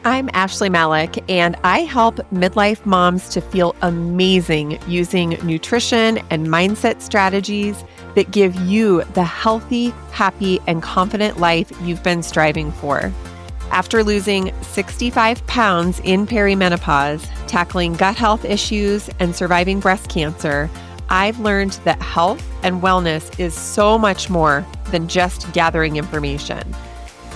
I'm Ashley Malik, and I help midlife moms to feel amazing using nutrition and mindset strategies that give you the healthy, happy, and confident life you've been striving for. After losing 65 pounds in perimenopause, tackling gut health issues, and surviving breast cancer, I've learned that health and wellness is so much more than just gathering information.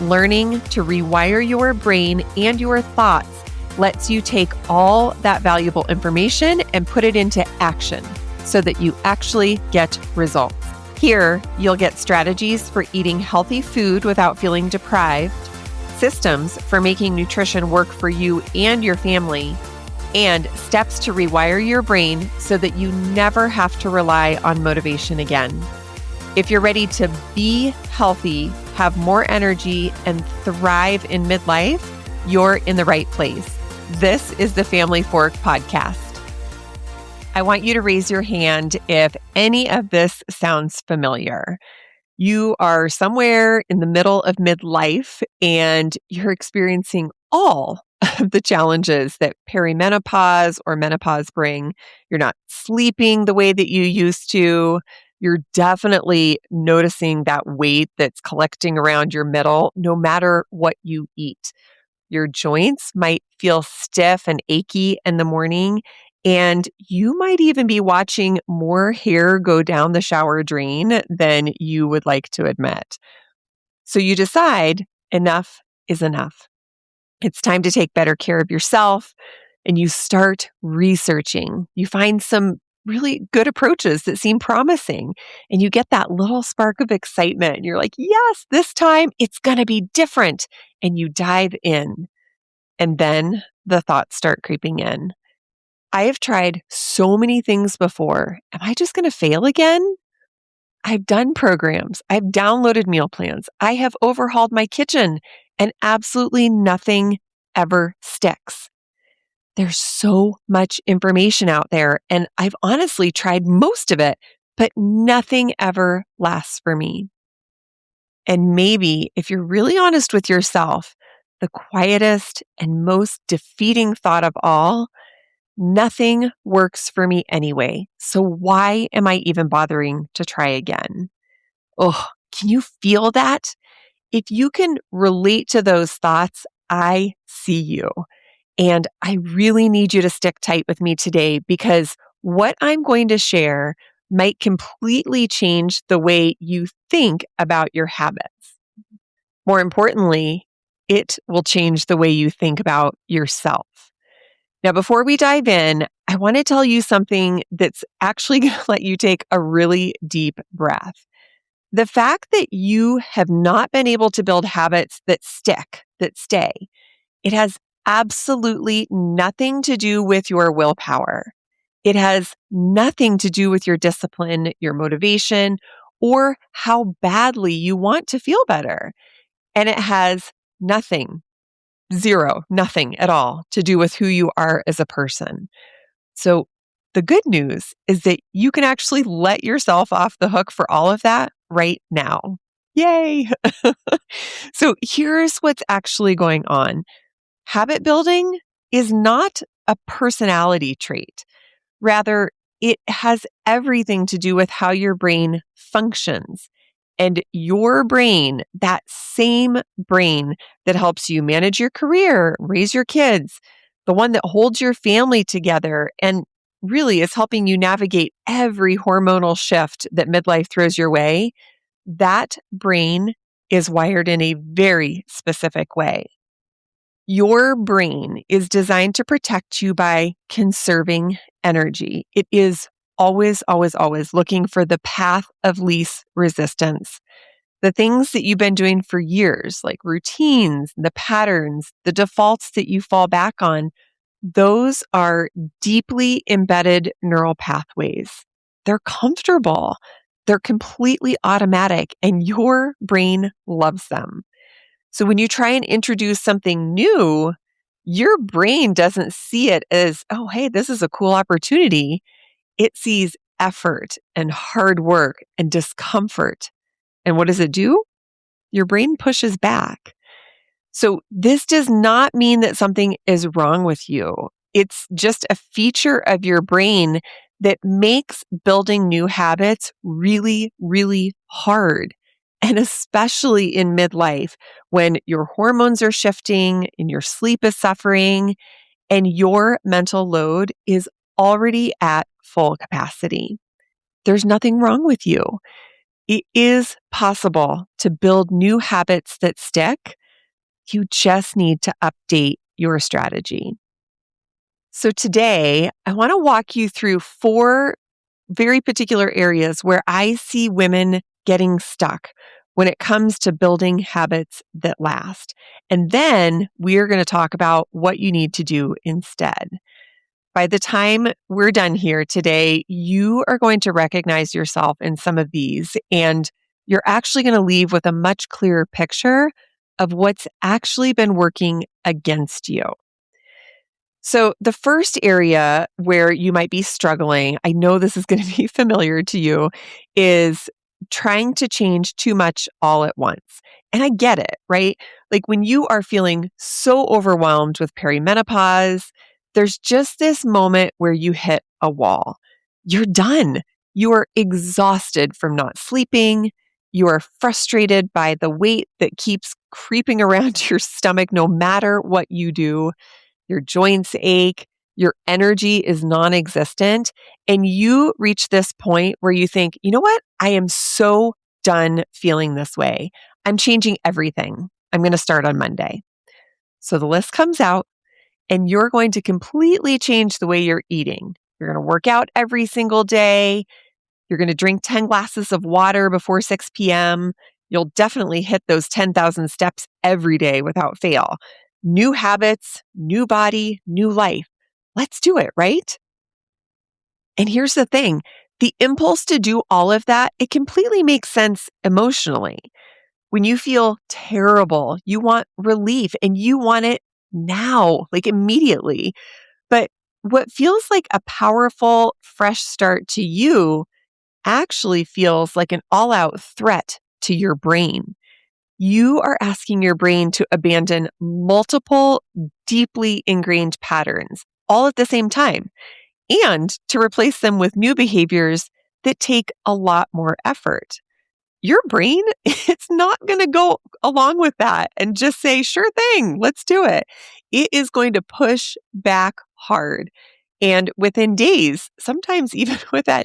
Learning to rewire your brain and your thoughts lets you take all that valuable information and put it into action so that you actually get results. Here, you'll get strategies for eating healthy food without feeling deprived, systems for making nutrition work for you and your family, and steps to rewire your brain so that you never have to rely on motivation again. If you're ready to be healthy, have more energy, and thrive in midlife, you're in the right place. This is the Family Fork Podcast. I want you to raise your hand if any of this sounds familiar. You are somewhere in the middle of midlife and you're experiencing all of the challenges that perimenopause or menopause bring. You're not sleeping the way that you used to. You're definitely noticing that weight that's collecting around your middle, no matter what you eat. Your joints might feel stiff and achy in the morning, and you might even be watching more hair go down the shower drain than you would like to admit. So you decide enough is enough. It's time to take better care of yourself, and you start researching. You find some really good approaches that seem promising, and you get that little spark of excitement. And you're like, yes, this time it's going to be different. And you dive in, and then the thoughts start creeping in. I have tried so many things before. Am I just going to fail again? I've done programs. I've downloaded meal plans. I have overhauled my kitchen, and absolutely nothing ever sticks. There's so much information out there, and I've honestly tried most of it, but nothing ever lasts for me. And maybe if you're really honest with yourself, the quietest and most defeating thought of all, nothing works for me anyway. So why am I even bothering to try again? Oh, can you feel that? If you can relate to those thoughts, I see you. And I really need you to stick tight with me today because what I'm going to share might completely change the way you think about your habits. More importantly, it will change the way you think about yourself. Now, before we dive in, I want to tell you something that's actually going to let you take a really deep breath. The fact that you have not been able to build habits that stick, that stay, it has absolutely nothing to do with your willpower. It has nothing to do with your discipline, your motivation, or how badly you want to feel better. And it has nothing, zero, nothing at all to do with who you are as a person. So the good news is that you can actually let yourself off the hook for all of that right now. Yay! So here's what's actually going on. Habit building is not a personality trait. Rather, it has everything to do with how your brain functions. And your brain, that same brain that helps you manage your career, raise your kids, the one that holds your family together, and really is helping you navigate every hormonal shift that midlife throws your way, that brain is wired in a very specific way. Your brain is designed to protect you by conserving energy. It is always, always, always looking for the path of least resistance. The things that you've been doing for years, like routines, the patterns, the defaults that you fall back on, those are deeply embedded neural pathways. They're comfortable. They're completely automatic, and your brain loves them. So when you try and introduce something new, your brain doesn't see it as, oh, hey, this is a cool opportunity. It sees effort and hard work and discomfort. And what does it do? Your brain pushes back. So this does not mean that something is wrong with you. It's just a feature of your brain that makes building new habits really, really hard. And especially in midlife when your hormones are shifting and your sleep is suffering and your mental load is already at full capacity. There's nothing wrong with you. It is possible to build new habits that stick. You just need to update your strategy. So today, I want to walk you through 4 very particular areas where I see women getting stuck when it comes to building habits that last. And then we are going to talk about what you need to do instead. By the time we're done here today, you are going to recognize yourself in some of these, and you're actually going to leave with a much clearer picture of what's actually been working against you. So, the first area where you might be struggling, I know this is going to be familiar to you, is trying to change too much all at once. And I get it, right? Like when you are feeling so overwhelmed with perimenopause, there's just this moment where you hit a wall. You're done. You are exhausted from not sleeping. You are frustrated by the weight that keeps creeping around your stomach no matter what you do. Your joints ache, your energy is non existent, and you reach this point where you think, you know what? I am so done feeling this way. I'm changing everything. I'm going to start on Monday. So the list comes out, and you're going to completely change the way you're eating. You're going to work out every single day. You're going to drink 10 glasses of water before 6 p.m. You'll definitely hit those 10,000 steps every day without fail. New habits, new body, new life. Let's do it, right? And here's the thing. The impulse to do all of that, it completely makes sense emotionally. When you feel terrible, you want relief and you want it now, like immediately. But what feels like a powerful, fresh start to you actually feels like an all out threat to your brain. You are asking your brain to abandon multiple deeply ingrained patterns all at the same time and to replace them with new behaviors that take a lot more effort. Your brain, it's not going to go along with that and just say, sure thing, let's do it. It is going to push back hard. And within days, sometimes even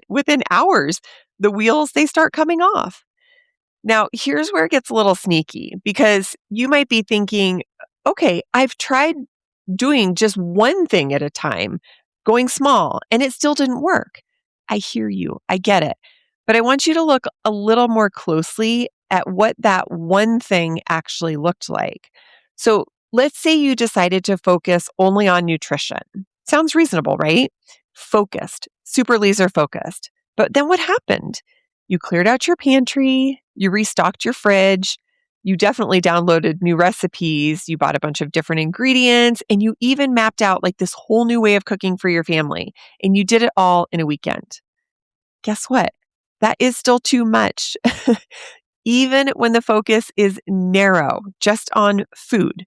within hours, the wheels, they start coming off. Now, here's where it gets a little sneaky because you might be thinking, okay, I've tried doing just one thing at a time, going small, and it still didn't work. I hear you. I get it. But I want you to look a little more closely at what that one thing actually looked like. So let's say you decided to focus only on nutrition. Sounds reasonable, right? Focused, super laser focused. But then what happened? You cleared out your pantry, you restocked your fridge, you definitely downloaded new recipes, you bought a bunch of different ingredients, and you even mapped out like this whole new way of cooking for your family. And you did it all in a weekend. Guess what? That is still too much. Even when the focus is narrow, just on food.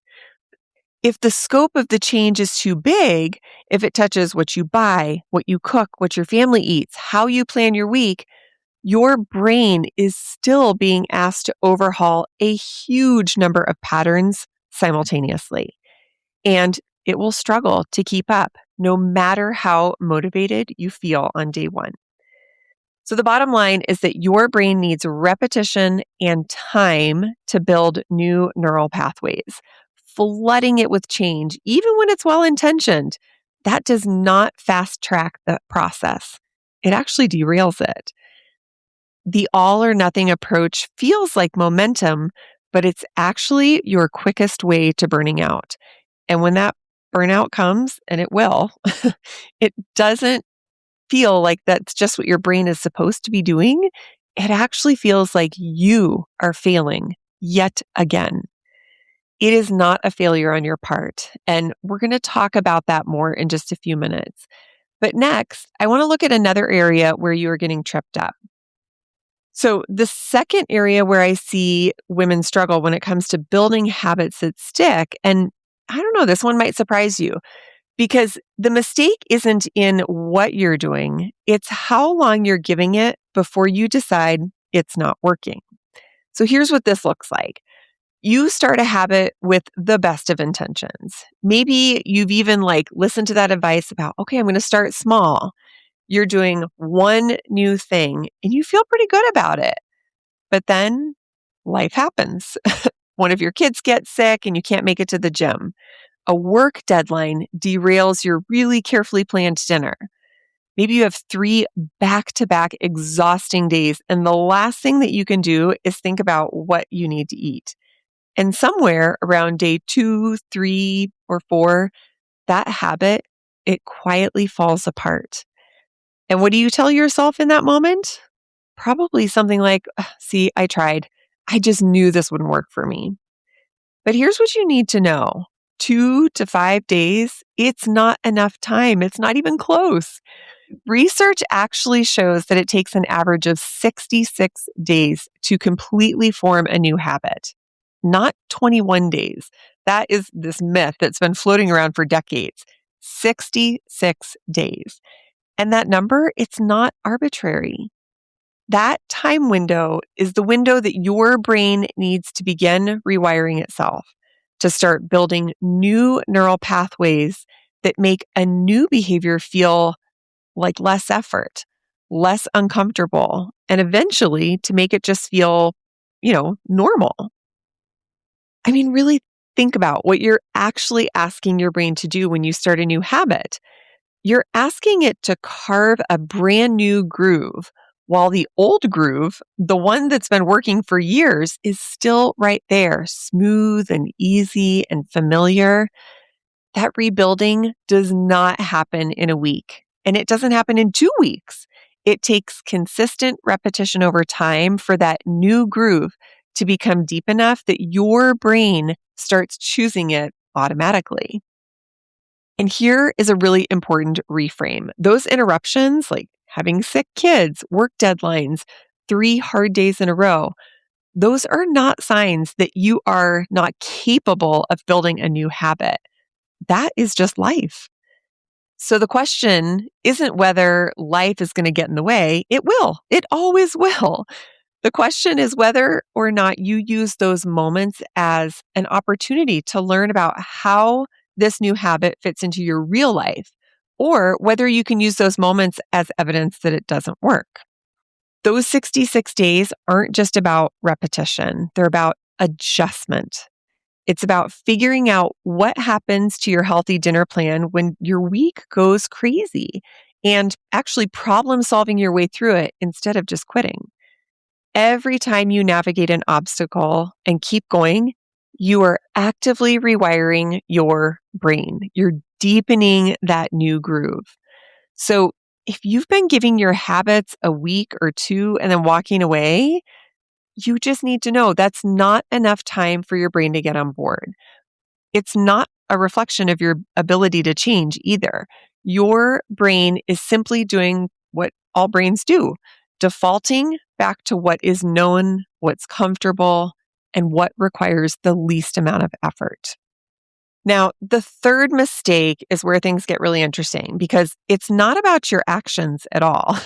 If the scope of the change is too big, if it touches what you buy, what you cook, what your family eats, how you plan your week, your brain is still being asked to overhaul a huge number of patterns simultaneously. And it will struggle to keep up no matter how motivated you feel on day one. So the bottom line is that your brain needs repetition and time to build new neural pathways. Flooding it with change, even when it's well-intentioned, that does not fast track the process. It actually derails it. The all or nothing approach feels like momentum, but it's actually your quickest way to burning out. And when that burnout comes, and it will, it doesn't feel like that's just what your brain is supposed to be doing. It actually feels like you are failing yet again. It is not a failure on your part. And we're going to talk about that more in just a few minutes. But next, I want to look at another area where you are getting tripped up. So, the second area where I see women struggle when it comes to building habits that stick, and I don't know, this one might surprise you because the mistake isn't in what you're doing, it's how long you're giving it before you decide it's not working. So, here's what this looks like. You start a habit with the best of intentions. Maybe you've even listened to that advice about, okay, I'm going to start small. You're doing one new thing and you feel pretty good about it. But then life happens. One of your kids gets sick and you can't make it to the gym. A work deadline derails your really carefully planned dinner. Maybe you have 3 back-to-back exhausting days, and the last thing that you can do is think about what you need to eat. And somewhere around day 2, 3, or 4, that habit, it quietly falls apart. And what do you tell yourself in that moment? Probably something like, "Ugh, see, I tried. I just knew this wouldn't work for me." But here's what you need to know. 2 to 5 days, it's not enough time. It's not even close. Research actually shows that it takes an average of 66 days to completely form a new habit, not 21 days. That is this myth that's been floating around for decades. 66 days. And that number, it's not arbitrary. That time window is the window that your brain needs to begin rewiring itself, to start building new neural pathways that make a new behavior feel like less effort, less uncomfortable, and eventually to make it just feel, normal. I mean, really think about what you're actually asking your brain to do when you start a new habit. You're asking it to carve a brand new groove, while the old groove, the one that's been working for years, is still right there, smooth and easy and familiar. That rebuilding does not happen in a week, and it doesn't happen in 2 weeks. It takes consistent repetition over time for that new groove to become deep enough that your brain starts choosing it automatically. And here is a really important reframe. Those interruptions, like having sick kids, work deadlines, 3 hard days in a row, those are not signs that you are not capable of building a new habit. That is just life. So the question isn't whether life is going to get in the way. It will. It always will. The question is whether or not you use those moments as an opportunity to learn about how this new habit fits into your real life, or whether you can use those moments as evidence that it doesn't work. Those 66 days aren't just about repetition, they're about adjustment. It's about figuring out what happens to your healthy dinner plan when your week goes crazy and actually problem solving your way through it instead of just quitting. Every time you navigate an obstacle and keep going, you are actively rewiring your brain. You're deepening that new groove. So if you've been giving your habits a week or two and then walking away, you just need to know that's not enough time for your brain to get on board. It's not a reflection of your ability to change either. Your brain is simply doing what all brains do, defaulting back to what is known, what's comfortable, and what requires the least amount of effort. Now, the third mistake is where things get really interesting because it's not about your actions at all.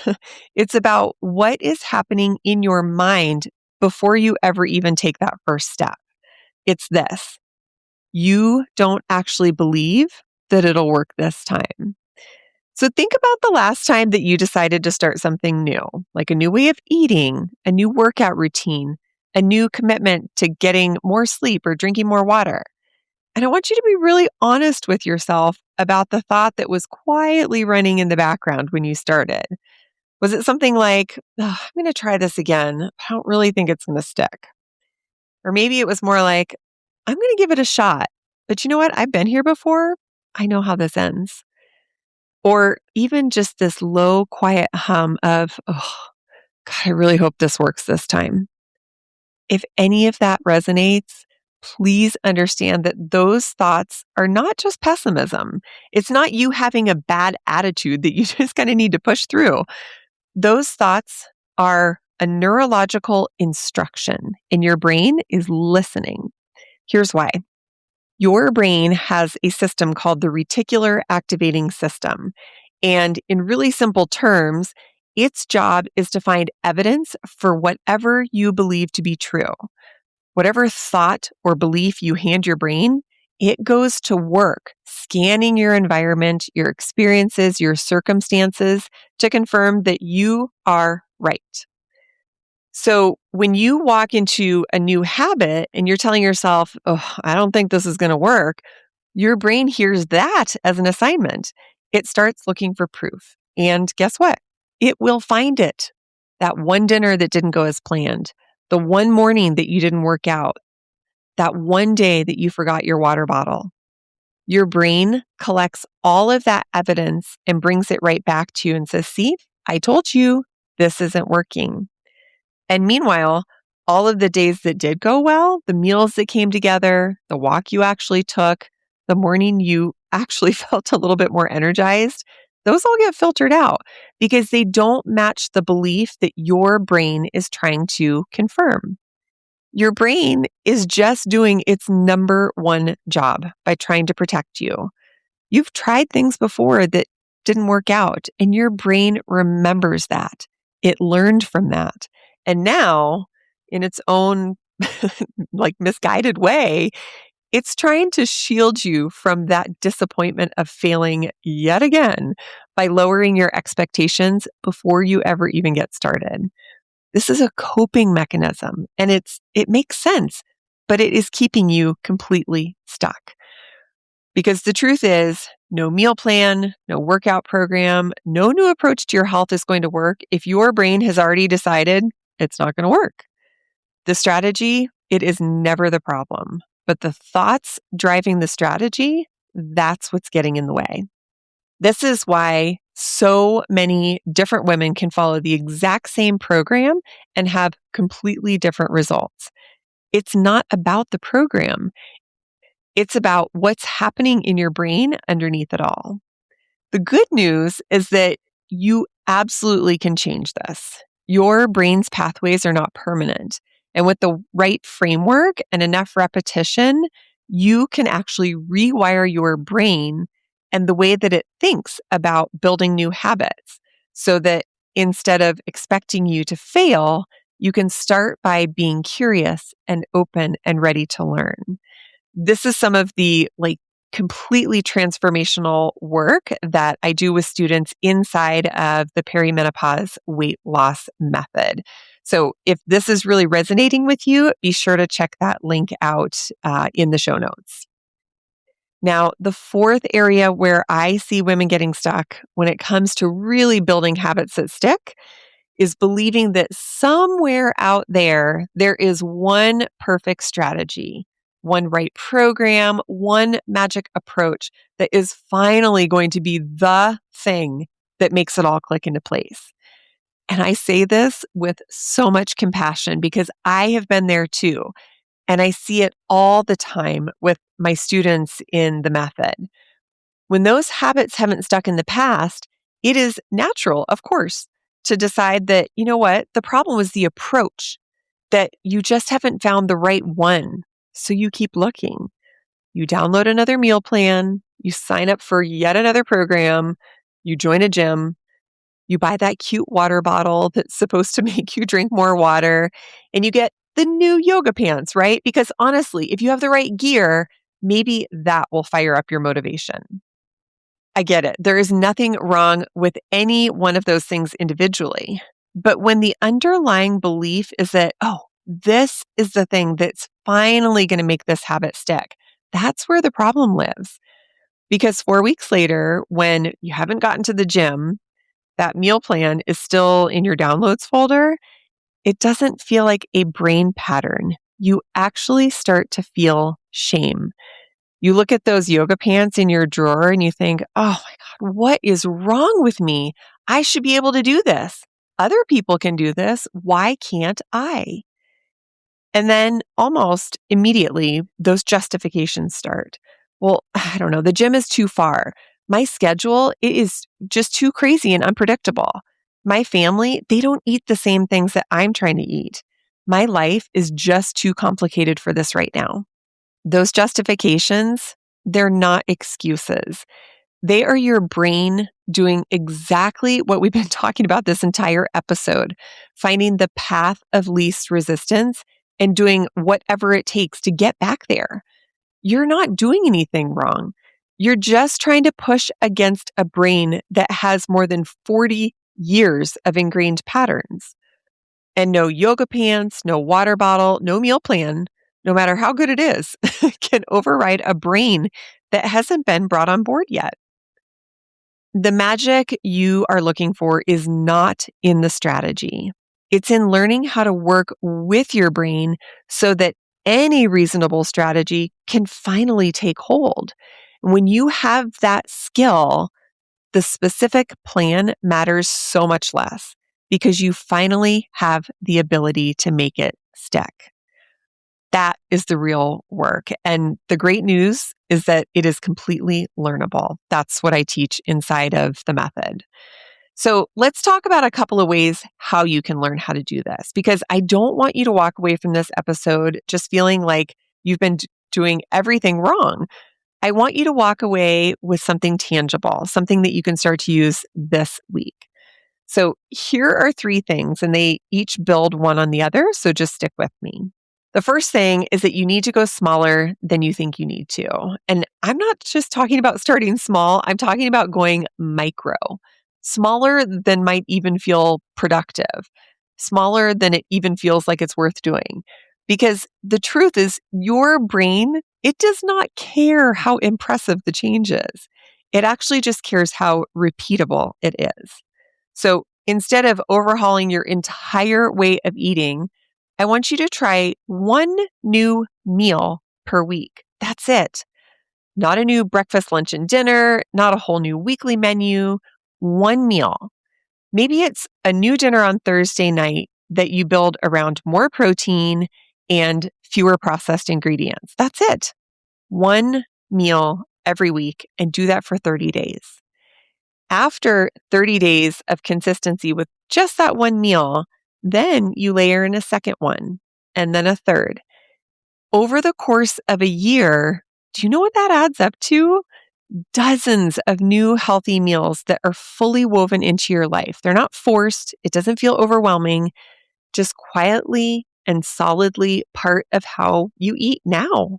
It's about what is happening in your mind before you ever even take that first step. It's this: you don't actually believe that it'll work this time. So think about the last time that you decided to start something new, like a new way of eating, a new workout routine, a new commitment to getting more sleep or drinking more water. And I want you to be really honest with yourself about the thought that was quietly running in the background when you started. Was it something like, "Ugh, I'm going to try this again. I don't really think it's going to stick." Or maybe it was more like, "I'm going to give it a shot. But you know what? I've been here before. I know how this ends." Or even just this low, quiet hum of, "Oh, God, I really hope this works this time." If any of that resonates, please understand that those thoughts are not just pessimism. It's not you having a bad attitude that you just kind of need to push through. Those thoughts are a neurological instruction, and your brain is listening. Here's why. Your brain has a system called the reticular activating system. And in really simple terms, its job is to find evidence for whatever you believe to be true. Whatever thought or belief you hand your brain, it goes to work scanning your environment, your experiences, your circumstances to confirm that you are right. So when you walk into a new habit and you're telling yourself, oh, I don't think this is going to work, your brain hears that as an assignment. It starts looking for proof. And guess what? It will find it. That one dinner that didn't go as planned, the one morning that you didn't work out, that one day that you forgot your water bottle. Your brain collects all of that evidence and brings it right back to you and says, see, I told you this isn't working. And meanwhile, all of the days that did go well, the meals that came together, the walk you actually took, the morning you actually felt a little bit more energized, those all get filtered out because they don't match the belief that your brain is trying to confirm. Your brain is just doing its number one job by trying to protect you. You've tried things before that didn't work out, and your brain remembers that. It learned from that. And now, in its own misguided way, it's trying to shield you from that disappointment of failing yet again by lowering your expectations before you ever even get started. This is a coping mechanism, and it makes sense, but it is keeping you completely stuck. Because the truth is, no meal plan, no workout program, no new approach to your health is going to work if your brain has already decided it's not going to work. The strategy, it is never the problem, but the thoughts driving the strategy, that's what's getting in the way. This is why so many different women can follow the exact same program and have completely different results. It's not about the program. It's about what's happening in your brain underneath it all. The good news is that you absolutely can change this. Your brain's pathways are not permanent. And with the right framework and enough repetition, you can actually rewire your brain and the way that it thinks about building new habits so that instead of expecting you to fail, you can start by being curious and open and ready to learn. This is some of the completely transformational work that I do with students inside of the perimenopause weight loss method. So if this is really resonating with you, be sure to check that link out in the show notes. Now, the fourth area where I see women getting stuck when it comes to really building habits that stick is believing that somewhere out there is one perfect strategy, one right program, one magic approach that is finally going to be the thing that makes it all click into place. And I say this with so much compassion because I have been there too. And I see it all the time with my students in the method. When those habits haven't stuck in the past, it is natural, of course, to decide that, you know what, the problem was the approach, that you just haven't found the right one. So you keep looking. You download another meal plan, you sign up for yet another program, you join a gym, you buy that cute water bottle that's supposed to make you drink more water, and you get the new yoga pants, right? Because honestly, if you have the right gear, maybe that will fire up your motivation. I get it. There is nothing wrong with any one of those things individually. But when the underlying belief is that, oh, this is the thing that's finally going to make this habit stick, that's where the problem lives. Because 4 weeks later, when you haven't gotten to the gym, that meal plan is still in your downloads folder, it doesn't feel like a brain pattern. You actually start to feel shame. You look at those yoga pants in your drawer and you think, oh my God, what is wrong with me? I should be able to do this. Other people can do this. Why can't I? And then almost immediately, those justifications start. Well, I don't know, the gym is too far. My schedule is just too crazy and unpredictable. My family, they don't eat the same things that I'm trying to eat. My life is just too complicated for this right now. Those justifications, they're not excuses. They are your brain doing exactly what we've been talking about this entire episode, finding the path of least resistance and doing whatever it takes to get back there. You're not doing anything wrong. You're just trying to push against a brain that has more than 40 years of ingrained patterns. And no yoga pants, no water bottle, no meal plan, no matter how good it is, can override a brain that hasn't been brought on board yet. The magic you are looking for is not in the strategy. It's in learning how to work with your brain so that any reasonable strategy can finally take hold. When you have that skill, the specific plan matters so much less because you finally have the ability to make it stick. That is the real work. And the great news is that it is completely learnable. That's what I teach inside of the method. So let's talk about a couple of ways how you can learn how to do this, because I don't want you to walk away from this episode just feeling like you've been doing everything wrong. I want you to walk away with something tangible, something that you can start to use this week. So here are three things, and they each build one on the other. So just stick with me. The first thing is that you need to go smaller than you think you need to. And I'm not just talking about starting small, I'm talking about going micro, smaller than might even feel productive, smaller than it even feels like it's worth doing. Because the truth is, your brain, it does not care how impressive the change is. It actually just cares how repeatable it is. So instead of overhauling your entire way of eating, I want you to try one new meal per week. That's it. Not a new breakfast, lunch, and dinner, not a whole new weekly menu, one meal. Maybe it's a new dinner on Thursday night that you build around more protein and fewer processed ingredients. That's it. One meal every week, and do that for 30 days. After 30 days of consistency with just that one meal, then you layer in a second one and then a third. Over the course of a year, do you know what that adds up to? Dozens of new healthy meals that are fully woven into your life. They're not forced. It doesn't feel overwhelming, just quietly and solidly part of how you eat now.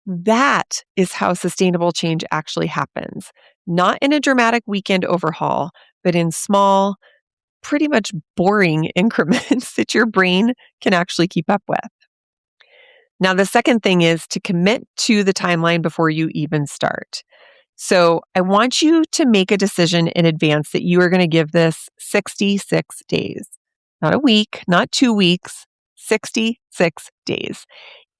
That is how sustainable change actually happens. Not in a dramatic weekend overhaul, but in small, pretty much boring increments that your brain can actually keep up with. Now, the second thing is to commit to the timeline before you even start. So I want you to make a decision in advance that you are going to give this 66 days, not a week, not 2 weeks, 66 days.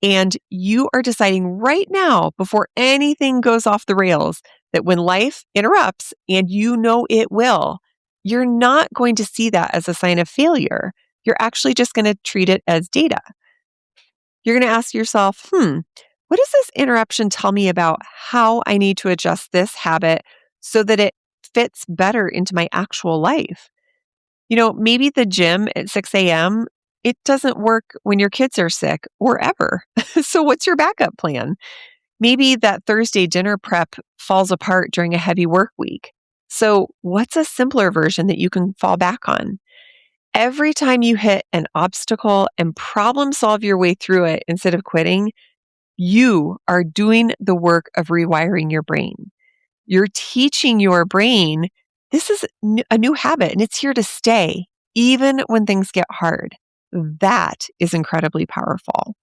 And you are deciding right now, before anything goes off the rails, that when life interrupts, and you know it will, you're not going to see that as a sign of failure. You're actually just going to treat it as data. You're going to ask yourself, what does this interruption tell me about how I need to adjust this habit so that it fits better into my actual life? Maybe the gym at 6 a.m., it doesn't work when your kids are sick or ever. So what's your backup plan? Maybe that Thursday dinner prep falls apart during a heavy work week. So what's a simpler version that you can fall back on? Every time you hit an obstacle and problem solve your way through it instead of quitting, you are doing the work of rewiring your brain. You're teaching your brain this is a new habit and it's here to stay, even when things get hard. That is incredibly powerful.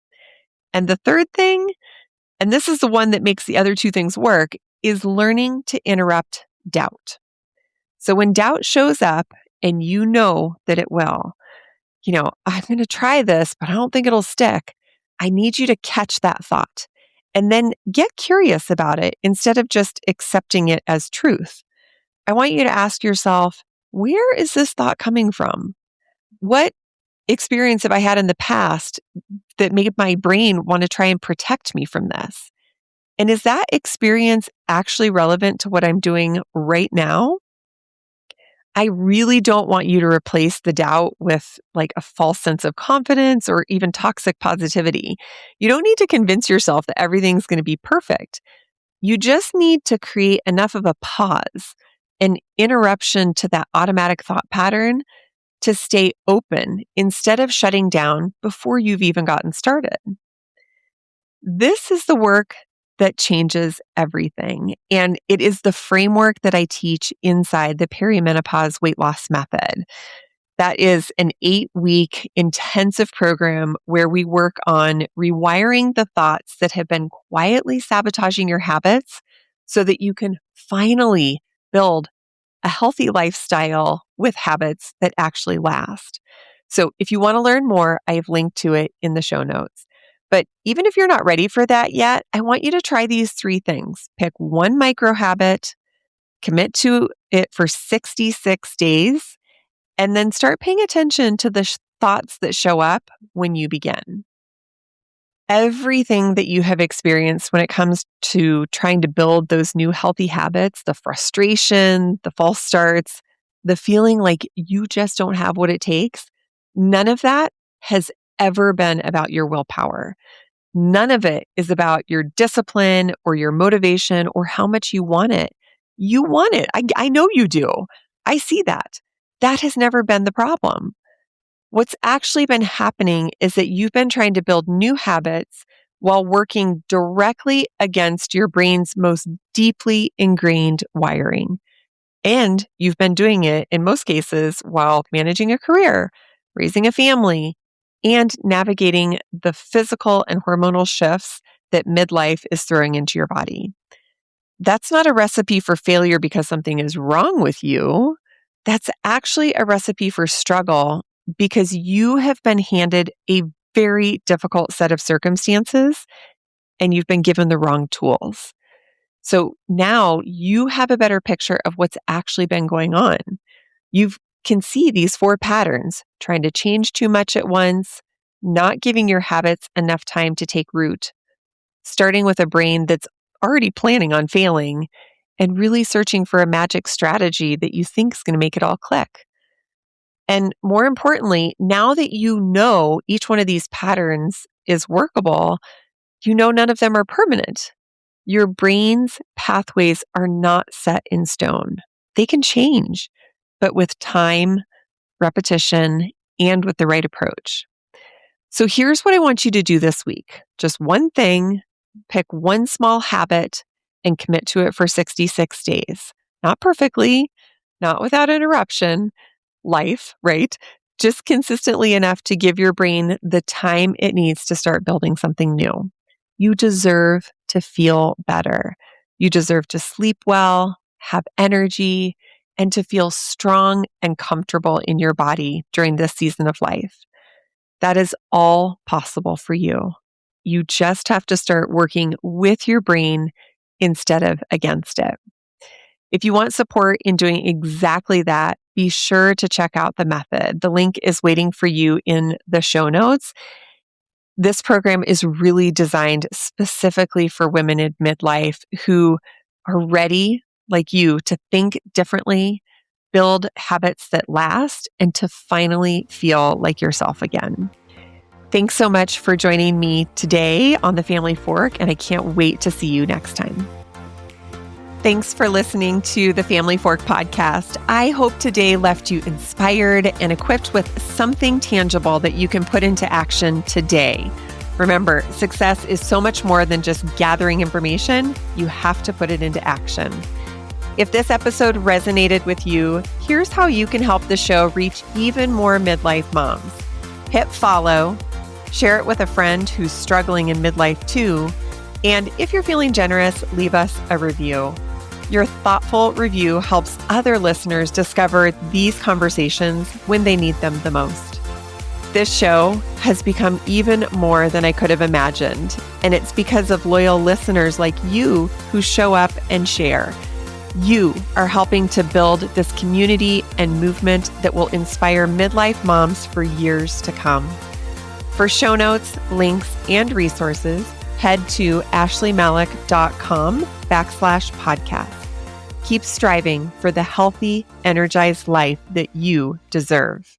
And the third thing, and this is the one that makes the other two things work, is learning to interrupt doubt. So when doubt shows up, and you know that it will, I'm going to try this, but I don't think it'll stick. I need you to catch that thought and then get curious about it instead of just accepting it as truth. I want you to ask yourself, where is this thought coming from? What experience have I had in the past that made my brain want to try and protect me from this? And is that experience actually relevant to what I'm doing right now? I really don't want you to replace the doubt with like a false sense of confidence or even toxic positivity. You don't need to convince yourself that everything's going to be perfect. You just need to create enough of a pause, an interruption to that automatic thought pattern to stay open instead of shutting down before you've even gotten started. This is the work that changes everything. And it is the framework that I teach inside the perimenopause weight loss method. That is an 8-week intensive program where we work on rewiring the thoughts that have been quietly sabotaging your habits so that you can finally build a healthy lifestyle with habits that actually last. So if you want to learn more, I have linked to it in the show notes. But even if you're not ready for that yet, I want you to try these 3 things. Pick one micro habit, commit to it for 66 days, and then start paying attention to the thoughts that show up when you begin. Everything that you have experienced when it comes to trying to build those new healthy habits, the frustration, the false starts, the feeling like you just don't have what it takes, none of that has ever been about your willpower. None of it is about your discipline or your motivation or how much you want it. You want it. I know you do. I see that. That has never been the problem. What's actually been happening is that you've been trying to build new habits while working directly against your brain's most deeply ingrained wiring. And you've been doing it in most cases while managing a career, raising a family, and navigating the physical and hormonal shifts that midlife is throwing into your body. That's not a recipe for failure because something is wrong with you. That's actually a recipe for struggle because you have been handed a very difficult set of circumstances and you've been given the wrong tools. So now you have a better picture of what's actually been going on. You can see these 4 patterns: trying to change too much at once, not giving your habits enough time to take root, starting with a brain that's already planning on failing, and really searching for a magic strategy that you think is going to make it all click. And more importantly, now that you know each one of these patterns is workable, you know none of them are permanent. Your brain's pathways are not set in stone. They can change, but with time, repetition, and with the right approach. So here's what I want you to do this week. Just one thing, pick one small habit and commit to it for 66 days. Not perfectly, not without interruption, life, right? Just consistently enough to give your brain the time it needs to start building something new. You deserve to feel better. You deserve to sleep well, have energy, and to feel strong and comfortable in your body during this season of life. That is all possible for you. You just have to start working with your brain instead of against it. If you want support in doing exactly that, be sure to check out the method. The link is waiting for you in the show notes. This program is really designed specifically for women in midlife who are ready, like you, to think differently, build habits that last, and to finally feel like yourself again. Thanks so much for joining me today on The Family Fork, and I can't wait to see you next time. Thanks for listening to the Family Fork podcast. I hope today left you inspired and equipped with something tangible that you can put into action today. Remember, success is so much more than just gathering information. You have to put it into action. If this episode resonated with you, here's how you can help the show reach even more midlife moms. Hit follow, share it with a friend who's struggling in midlife too, and if you're feeling generous, leave us a review. Your thoughtful review helps other listeners discover these conversations when they need them the most. This show has become even more than I could have imagined, and it's because of loyal listeners like you who show up and share. You are helping to build this community and movement that will inspire midlife moms for years to come. For show notes, links, and resources, head to ashleymalik.com/podcast. keep striving for the healthy, energized life that you deserve.